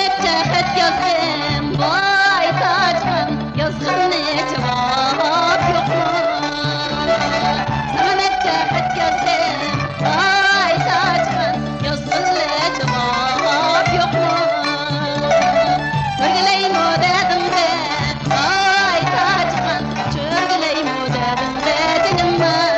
neçe xet yazdım, vay taçım, yazdım ne cevap yok mu? Sana neçe xet yazdım, vay taçım, yazdım ne cevap yok mu? Çörgüleyim o dedim de, vay taçım, çörgüleyim o dedim de dedim ben.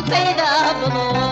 Peyda bulup